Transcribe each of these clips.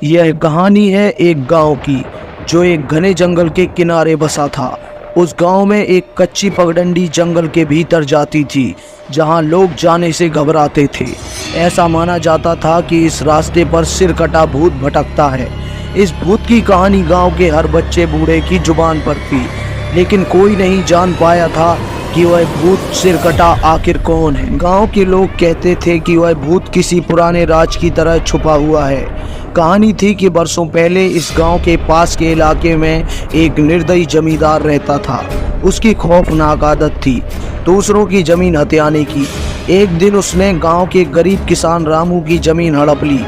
यह कहानी है एक गांव की जो एक घने जंगल के किनारे बसा था। उस गांव में एक कच्ची पगडंडी जंगल के भीतर जाती थी जहां लोग जाने से घबराते थे। ऐसा माना जाता था कि इस रास्ते पर सिरकटा भूत भटकता है। इस भूत की कहानी गांव के हर बच्चे बूढ़े की जुबान पर थी, लेकिन कोई नहीं जान पाया था कि वह भूत सिरकटा आखिर कौन है। गांव के लोग कहते थे कि वह भूत किसी पुराने राज की तरह छुपा हुआ है। कहानी थी कि बरसों पहले इस गांव के पास के इलाके में एक निर्दयी जमींदार रहता था। उसकी खौफनाक आदत थी दूसरों की जमीन हथियाने की। एक दिन उसने गांव के गरीब किसान रामू की जमीन हड़प ली।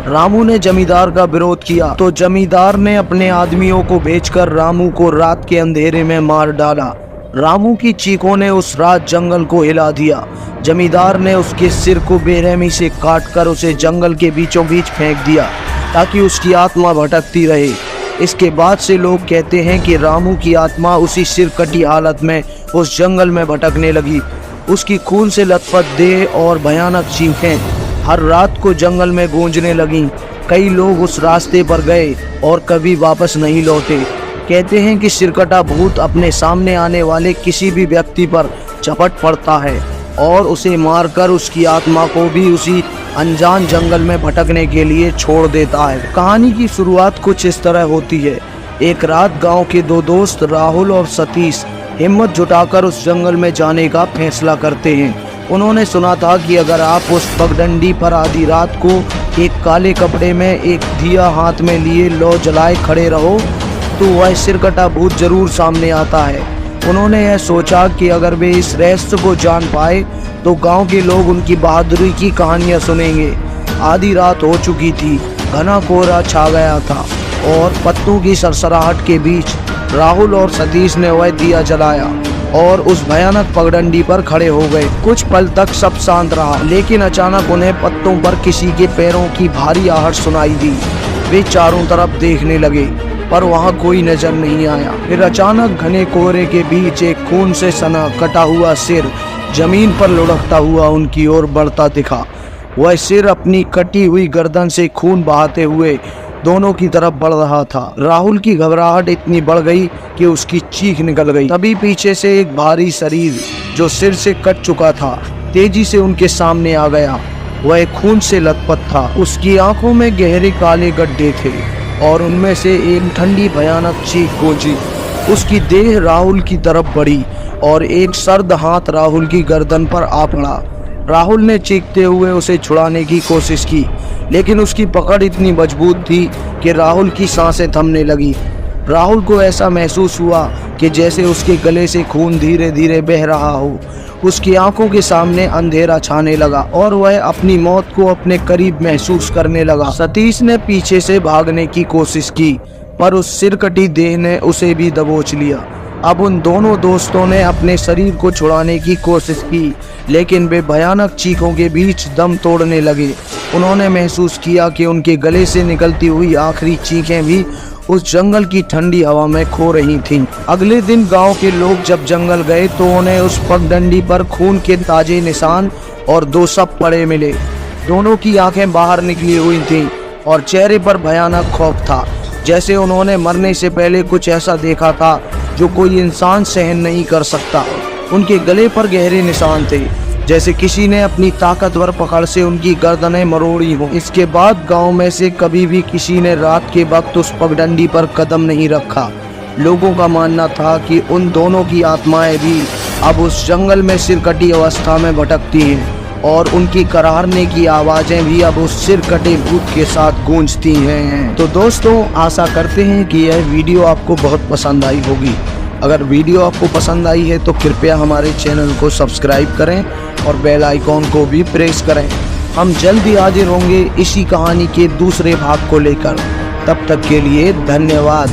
रामू ने जमींदार का विरोध किया तो जमींदार ने अपने आदमियों को भेजकर रामू को रात के अंधेरे में मार डाला। रामू की चीखों ने उस रात जंगल को हिला दिया। जमींदार ने उसके सिर को बेरहमी से काटकर उसे जंगल के बीचों बीच फेंक दिया ताकि उसकी आत्मा भटकती रहे। इसके बाद से लोग कहते हैं कि रामू की आत्मा उसी सिरकटी हालत में उस जंगल में भटकने लगी। उसकी खून से लथपथ देह और भयानक चीखें हर रात को जंगल में गूंजने लगीं। कई लोग उस रास्ते पर गए और कभी वापस नहीं लौटे। कहते हैं कि सिरकटा भूत अपने सामने आने वाले किसी भी व्यक्ति पर झपट पड़ता है और उसे मारकर उसकी आत्मा को भी उसी अनजान जंगल में भटकने के लिए छोड़ देता है। कहानी की शुरुआत कुछ इस तरह होती है। एक रात गांव के दो दोस्त राहुल और सतीश हिम्मत जुटाकर उस जंगल में जाने का फैसला करते हैं। उन्होंने सुना था कि अगर आप उस पगडंडी पर आधी रात को एक काले कपड़े में एक दिया हाथ में लिए लौ जलाए खड़े रहो तो वह सिरकटा भूत जरूर सामने आता है। उन्होंने यह सोचा कि अगर वे इस रहस्य को जान पाए तो गांव के लोग उनकी बहादुरी की कहानियां सुनेंगे। आधी रात हो चुकी थी, घना कोहरा छा गया था और पत्तों की सरसराहट के बीच राहुल और सतीश ने वह दिया जलाया और उस भयानक पगडंडी पर खड़े हो गए। कुछ पल तक सब शांत रहा, लेकिन अचानक उन्हें पत्तों पर किसी के पैरों की भारी आहट सुनाई दी। वे चारों तरफ देखने लगे पर वहां कोई नजर नहीं आया। फिर अचानक घने कोहरे के बीच एक खून से सना कटा हुआ सिर जमीन पर लुढ़कता हुआ उनकी ओर बढ़ता दिखा। वह सिर अपनी कटी हुई गर्दन से खून बहाते हुए दोनों की तरफ बढ़ रहा था। राहुल की घबराहट इतनी बढ़ गई कि उसकी चीख निकल गई। तभी पीछे से एक भारी शरीर जो सिर से कट चुका था तेजी से उनके सामने आ गया। वह खून से लथपथ था। उसकी आंखों में गहरे काले गड्ढे थे और उनमें से एक ठंडी भयानक चीख गूंजी। उसकी देह राहुल की तरफ बढ़ी और एक सर्द हाथ राहुल की गर्दन पर आ पड़ा। राहुल ने चीखते हुए उसे छुड़ाने की कोशिश की, लेकिन उसकी पकड़ इतनी मजबूत थी कि राहुल की सांसें थमने लगी। राहुल को ऐसा महसूस हुआ कि जैसे उसके गले से खून धीरे धीरे बह रहा हो। उसकी आंखों के सामने अंधेरा छाने लगा और वह अपनी मौत को अपने करीब महसूस करने लगा। सतीश ने पीछे से भागने की कोशिश की पर उस सिरकटी देह ने उसे भी दबोच लिया। अब उन दोनों दोस्तों ने अपने शरीर को छुड़ाने की कोशिश की, लेकिन वे भयानक चीखों के बीच दम तोड़ने लगे। उन्होंने महसूस किया कि उनके गले से निकलती हुई आखिरी चीखें भी उस जंगल की ठंडी हवा में खो रही थीं। अगले दिन गांव के लोग जब जंगल गए तो उन्हें उस पगडंडी पर खून के ताजे निशान और दो शव पड़े मिले। दोनों की आंखें बाहर निकली हुई थीं और चेहरे पर भयानक खौफ था, जैसे उन्होंने मरने से पहले कुछ ऐसा देखा था जो कोई इंसान सहन नहीं कर सकता। उनके गले पर गहरे निशान थे, जैसे किसी ने अपनी ताकतवर पकड़ से उनकी गर्दनें मरोड़ी हो। इसके बाद गांव में से कभी भी किसी ने रात के वक्त उस पगडंडी पर कदम नहीं रखा। लोगों का मानना था कि उन दोनों की आत्माएं भी अब उस जंगल में सिरकटी अवस्था में भटकती हैं और उनकी कराहने की आवाजें भी अब उस सिरकटे भूत के साथ गूंजती हैं। तो दोस्तों, आशा करते हैं कि यह वीडियो आपको बहुत पसंद आई होगी। अगर वीडियो आपको पसंद आई है तो कृपया हमारे चैनल को सब्सक्राइब करें और बेल आइकॉन को भी प्रेस करें। हम जल्द ही हाजिर होंगे इसी कहानी के दूसरे भाग को लेकर। तब तक के लिए धन्यवाद।